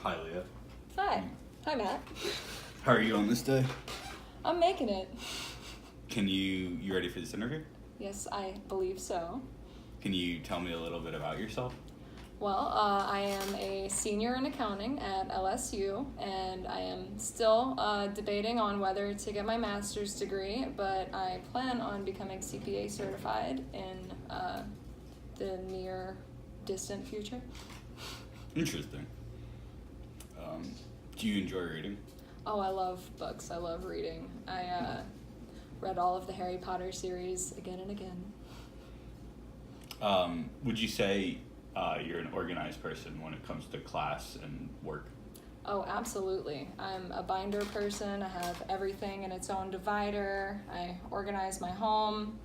Hi, Leah. Hi. Hi, Matt. How are you on this day? I'm making it. You ready for this interview? Yes, I believe so. Can you tell me a little bit about yourself? Well, I am a senior in accounting at LSU, and I am still debating on whether to get my master's degree, but I plan on becoming CPA certified in the near distant future. Interesting. Do you enjoy reading? Oh, I love books. I love reading. I read all of the Harry Potter series again and again. Would you say you're an organized person when it comes to class and work? Oh, absolutely. I'm a binder person. I have everything in its own divider. I organize my home.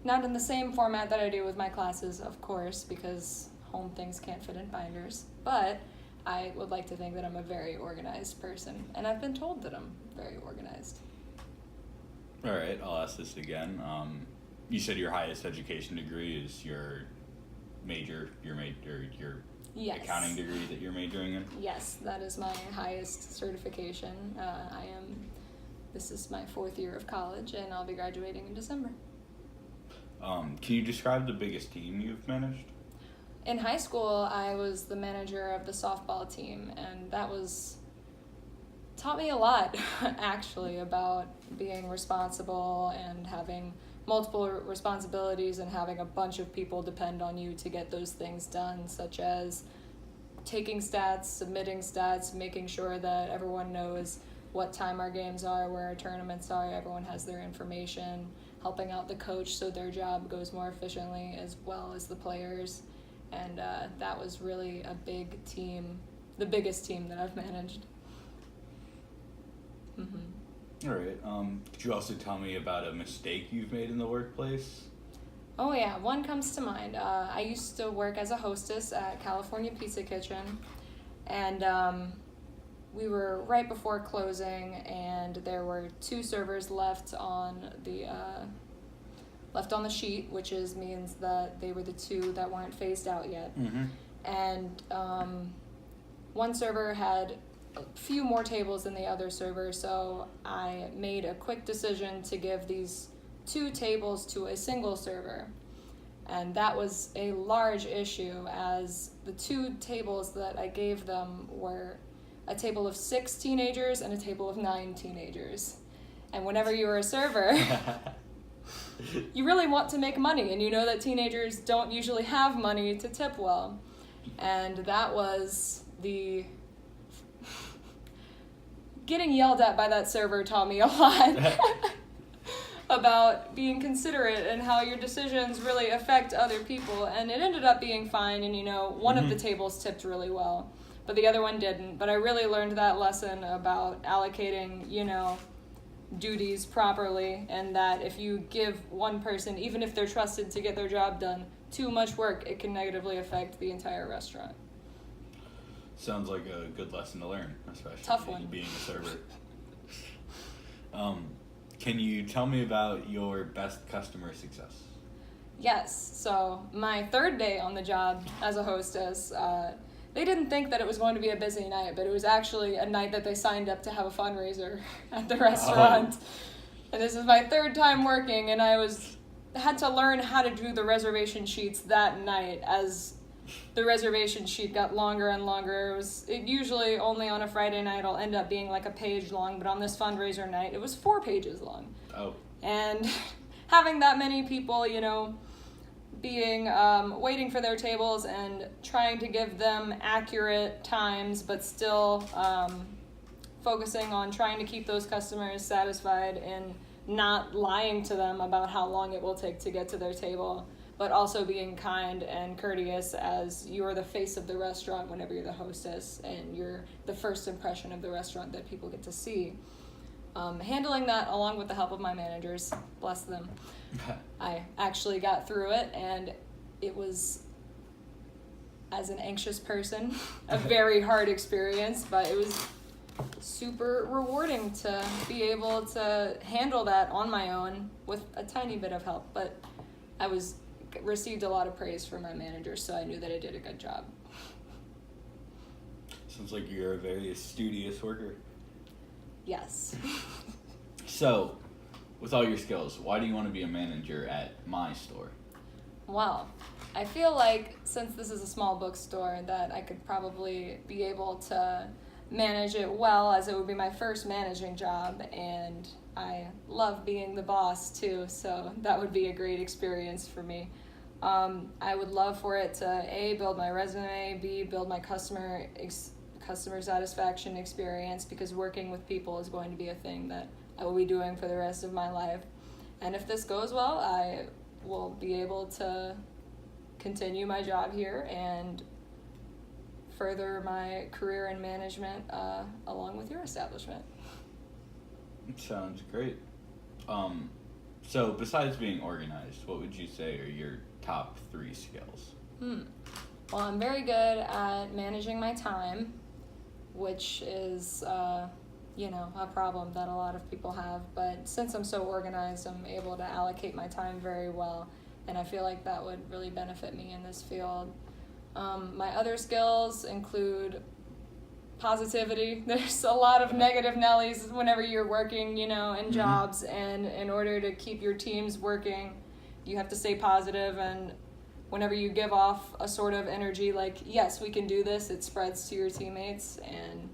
Not in the same format that I do with my classes, of course, because home things can't fit in binders. But I would like to think that I'm a very organized person, and I've been told that I'm very organized. All right, I'll ask this again. You said your highest education degree is your Yes. accounting degree that you're majoring in? Yes, that is my highest certification. This is my 4th year of college, and I'll be graduating in December. Can you describe the biggest team you've managed? In high school, I was the manager of the softball team, and that taught me a lot, actually, about being responsible and having multiple responsibilities and having a bunch of people depend on you to get those things done, such as taking stats, submitting stats, making sure that everyone knows what time our games are, where our tournaments are, everyone has their information, helping out the coach so their job goes more efficiently as well as the players. And that was really a big team, the biggest team that I've managed. Mm-hmm. All right. Could you also tell me about a mistake you've made in the workplace? Oh yeah, one comes to mind. I used to work as a hostess at California Pizza Kitchen, and we were right before closing, and there were 2 servers left on the sheet, which means that they were the 2 that weren't phased out yet. Mm-hmm. And one server had a few more tables than the other server, so I made a quick decision to give these 2 tables to a single server. And that was a large issue, as the 2 tables that I gave them were a table of 6 teenagers and a table of 9 teenagers. And whenever you were a server, you really want to make money, and you know that teenagers don't usually have money to tip well. And that was getting yelled at by that server taught me a lot about being considerate and how your decisions really affect other people. And it ended up being fine, and one of the tables tipped really well, but the other one didn't. But I really learned that lesson about allocating, duties properly, and that if you give one person, even if they're trusted to get their job done, too much work, it can negatively affect the entire restaurant. Sounds like a good lesson to learn, especially Tough one. being a server. Can you tell me about your best customer success? Yes, so my 3rd day on the job as a hostess, they didn't think that it was going to be a busy night, but it was actually a night that they signed up to have a fundraiser at the restaurant. Oh. And this is my 3rd time working, and I had to learn how to do the reservation sheets that night as the reservation sheet got longer and longer. It usually only on a Friday night will end up being like a page long, but on this fundraiser night, it was 4 pages long. Oh. And having that many people, being waiting for their tables and trying to give them accurate times, but still focusing on trying to keep those customers satisfied and not lying to them about how long it will take to get to their table, but also being kind and courteous, as you're the face of the restaurant whenever you're the hostess and you're the first impression of the restaurant that people get to see. Handling that along with the help of my managers, bless them, I actually got through it, and it was, as an anxious person, a very hard experience, but it was super rewarding to be able to handle that on my own with a tiny bit of help. But I received a lot of praise from my manager, so I knew that I did a good job. Sounds like you're a very studious worker. Yes. So, with all your skills, why do you want to be a manager at my store? Well, I feel like since this is a small bookstore that I could probably be able to manage it well, as it would be my first managing job, and I love being the boss too, so that would be a great experience for me. I would love for it to A, build my resume, B, build my customer satisfaction experience, because working with people is going to be a thing that I will be doing for the rest of my life. And if this goes well, I will be able to continue my job here and further my career in management along with your establishment. Sounds great. So besides being organized, what would you say are your top 3 skills? Well, I'm very good at managing my time, which is, a problem that a lot of people have. But since I'm so organized, I'm able to allocate my time very well, and I feel like that would really benefit me in this field. My other skills include positivity. There's a lot of negative Nellies whenever you're working, in jobs, and in order to keep your teams working, you have to stay positive, and whenever you give off a sort of energy like, yes, we can do this, it spreads to your teammates, and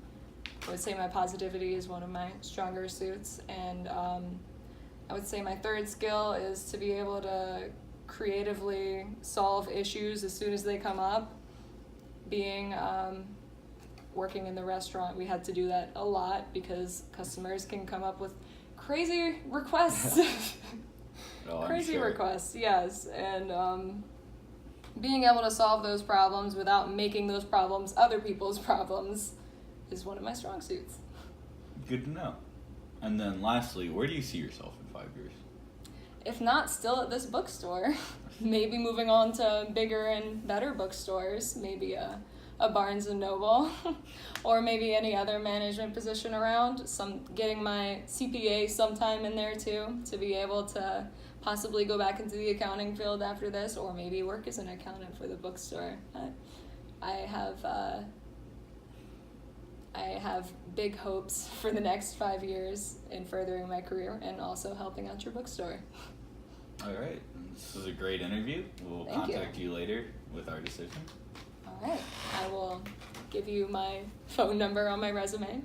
I would say my positivity is one of my stronger suits. And I would say my third skill is to be able to creatively solve issues as soon as they come up. Being working in the restaurant, we had to do that a lot because customers can come up with crazy requests. Crazy requests, yes. And being able to solve those problems without making those problems other people's problems is one of my strong suits. Good to know. And then lastly, where do you see yourself in 5 years? If not still at this bookstore, maybe moving on to bigger and better bookstores, maybe a Barnes and Noble, or maybe any other management position around. Getting my CPA sometime in there too, to be able to possibly go back into the accounting field after this, or maybe work as an accountant for the bookstore. I have big hopes for the next 5 years in furthering my career and also helping out your bookstore. All right. This was a great interview. We'll contact you later with our decision. All right. I will give you my phone number on my resume.